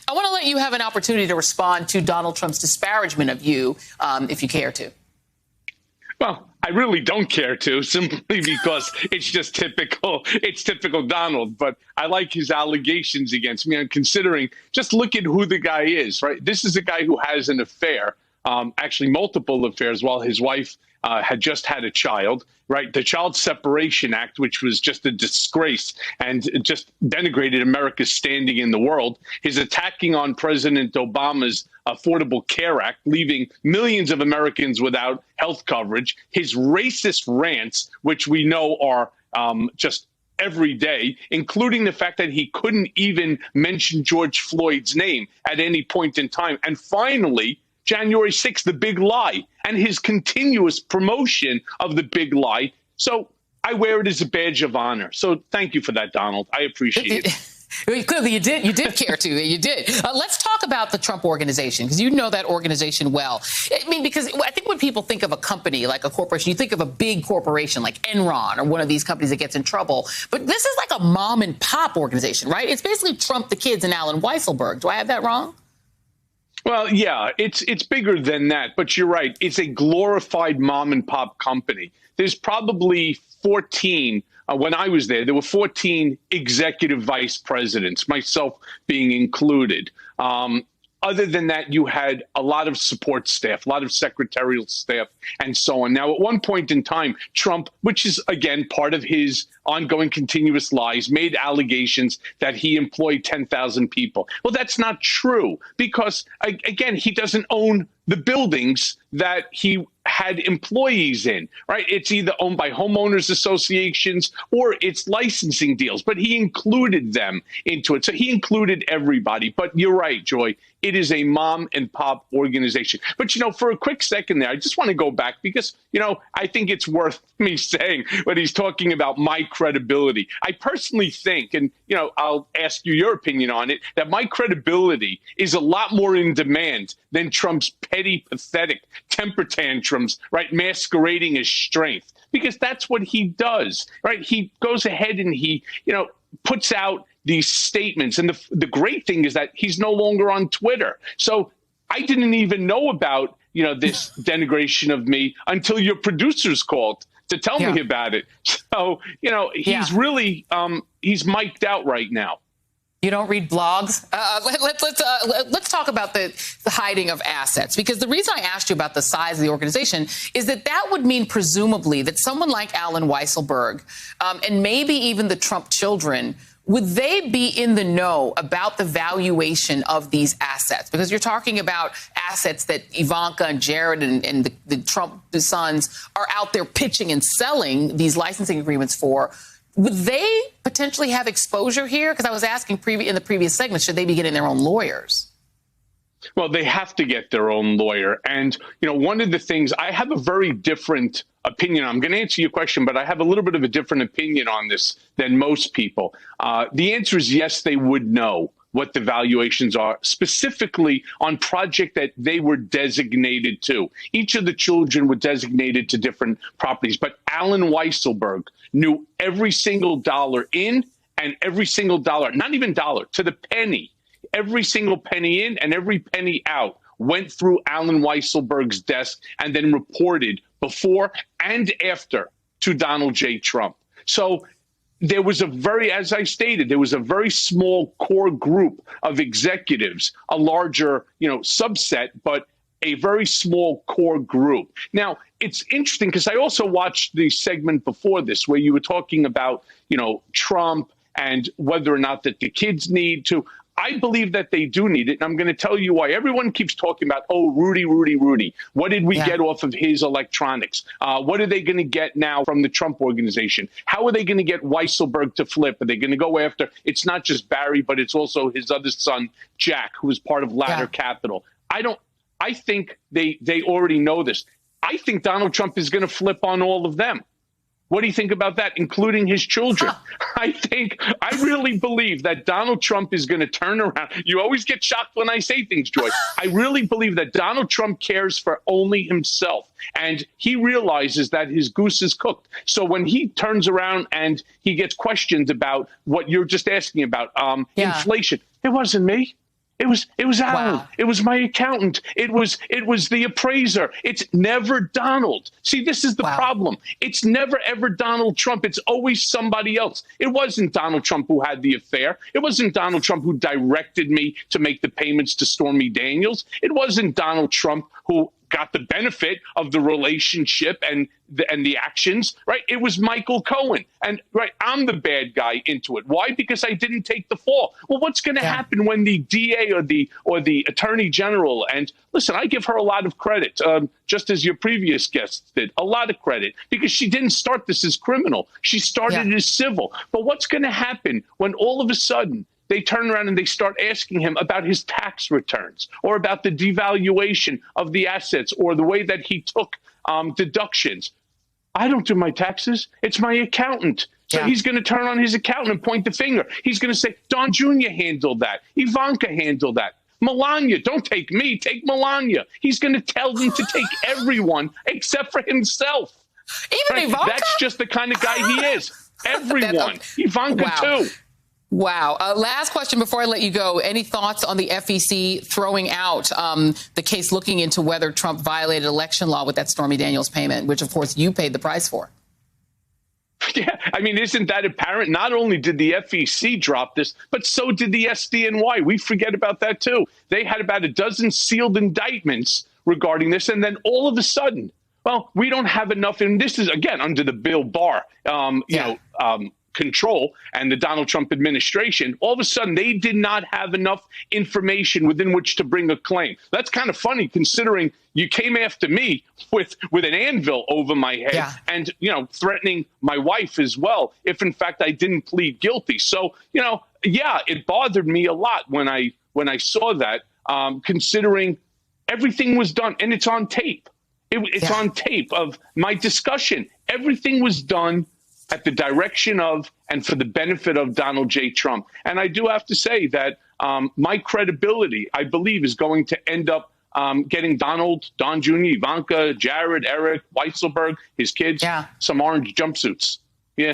I want to let you have an opportunity to respond to Donald Trump's disparagement of you, if you care to. Well, I really don't care to, simply because it's just typical. It's typical Donald. But I like his allegations against me. And considering, just look at who the guy is, right? This is a guy who has an affair, actually multiple affairs, while his wife had just had a child, right? The Child Separation Act, which was just a disgrace and just denigrated America's standing in the world. His attacking on President Obama's Affordable Care Act, leaving millions of Americans without health coverage. His racist rants, which we know are just every day, including the fact that he couldn't even mention George Floyd's name at any point in time. And finally, January 6th, the big lie, and his continuous promotion of the big lie. So I wear it as a badge of honor. So thank you for that, Donald. I appreciate it. Clearly, you did. You did care to. You did. Let's talk about the Trump Organization, because you know that organization well. I mean, because I think when people think of a company like a corporation, you think of a big corporation like Enron or one of these companies that gets in trouble. But this is like a mom and pop organization, right? It's basically Trump, the kids, and Alan Weisselberg. Do I have that wrong? Well, yeah, it's bigger than that. But you're right. It's a glorified mom and pop company. There's probably 14. When I was there were 14 executive vice presidents, myself being included. Other than that, you had a lot of support staff, a lot of secretarial staff, and so on. Now, at one point in time, Trump, which is, again, part of his ongoing continuous lies, made allegations that he employed 10,000 people. Well, that's not true because, again, he doesn't own the buildings that he had employees in, right? It's either owned by homeowners associations or it's licensing deals, but he included them into it. So he included everybody. But you're right, Joy. It is a mom and pop organization. But, for a quick second there, I just want to go back because, I think it's worth me saying when he's talking about my credibility. I personally think, and, I'll ask you your opinion on it, that my credibility is a lot more in demand than Trump's petty, pathetic temper tantrums, right, masquerading as strength, because that's what he does, right? He goes ahead and he, puts out these statements. And the great thing is that he's no longer on Twitter. So I didn't even know about, this denigration of me until your producers called to tell me about it. So, he's really, he's mic'd out right now. You don't read blogs? Let's talk about the hiding of assets, because the reason I asked you about the size of the organization is that would mean presumably that someone like Alan Weisselberg and maybe even the Trump children, would they be in the know about the valuation of these assets? Because you're talking about assets that Ivanka and Jared and the Trump sons are out there pitching and selling these licensing agreements for. Would they potentially have exposure here? Because I was asking in the previous segment, should they be getting their own lawyers? Well, they have to get their own lawyer. And, one of the things, I have a very different opinion. I'm going to answer your question, but I have a little bit of a different opinion on this than most people. The answer is yes, they would know what the valuations are, specifically on project that they were designated to. Each of the children were designated to different properties, but Alan Weisselberg knew every single dollar in and every single dollar, not even dollar, to the penny. Every single penny in and every penny out went through Alan Weisselberg's desk and then reported before and after to Donald J. Trump. So there was as I stated, there was a very small core group of executives, a larger, subset, but a very small core group. Now, it's interesting because I also watched the segment before this where you were talking about, Trump and whether or not that the kids need to. I believe that they do need it. And I'm going to tell you why. Everyone keeps talking about, Rudy. What did we get off of his electronics? What are they going to get now from the Trump Organization? How are they going to get Weisselberg to flip? Are they going to go after? It's not just Barry, but it's also his other son, Jack, who is part of Ladder Capital. I think they already know this. I think Donald Trump is going to flip on all of them. What do you think about that, including his children? I really believe that Donald Trump is going to turn around. You always get shocked when I say things, Joy. I really believe that Donald Trump cares for only himself, and he realizes that his goose is cooked. So when he turns around and he gets questioned about what you're just asking about, inflation, it wasn't me. It was Alan. Wow. It was my accountant. It was the appraiser. It's never Donald. See, this is the problem. It's never ever Donald Trump. It's always somebody else. It wasn't Donald Trump who had the affair. It wasn't Donald Trump who directed me to make the payments to Stormy Daniels. It wasn't Donald Trump who got the benefit of the relationship and the actions, right? It was Michael Cohen. And right, I'm the bad guy into it. Why? Because I didn't take the fall. Well, what's going to happen when the DA or the Attorney General, and listen, I give her a lot of credit, just as your previous guests did, a lot of credit, because she didn't start this as criminal. She started it as civil. But what's going to happen when all of a sudden they turn around and they start asking him about his tax returns or about the devaluation of the assets or the way that he took deductions? I don't do my taxes. It's my accountant. So he's going to turn on his accountant and point the finger. He's going to say, Don Jr. handled that. Ivanka handled that. Melania, don't take me, take Melania. He's going to tell them to take everyone except for himself. Even Ivanka? That's just the kind of guy he is. Everyone. Ivanka, too. Wow. Last question before I let you go. Any thoughts on the FEC throwing out the case looking into whether Trump violated election law with that Stormy Daniels payment, which, of course, you paid the price for? Yeah, I mean, isn't that apparent? Not only did the FEC drop this, but so did the SDNY. We forget about that, too. They had about a dozen sealed indictments regarding this. And then all of a sudden, well, we don't have enough. And this is, again, under the Bill Barr, control and the Donald Trump administration. All of a sudden, they did not have enough information within which to bring a claim. That's kind of funny, considering you came after me with an anvil over my head and, threatening my wife as well, if in fact I didn't plead guilty. So, it bothered me a lot when I saw that, considering everything was done, and it's on tape. It's on tape of my discussion. Everything was done at the direction of and for the benefit of Donald J. Trump. And I do have to say that my credibility, I believe, is going to end up getting Don Jr., Ivanka, Jared, Eric, Weisselberg, his kids, some orange jumpsuits. Yeah.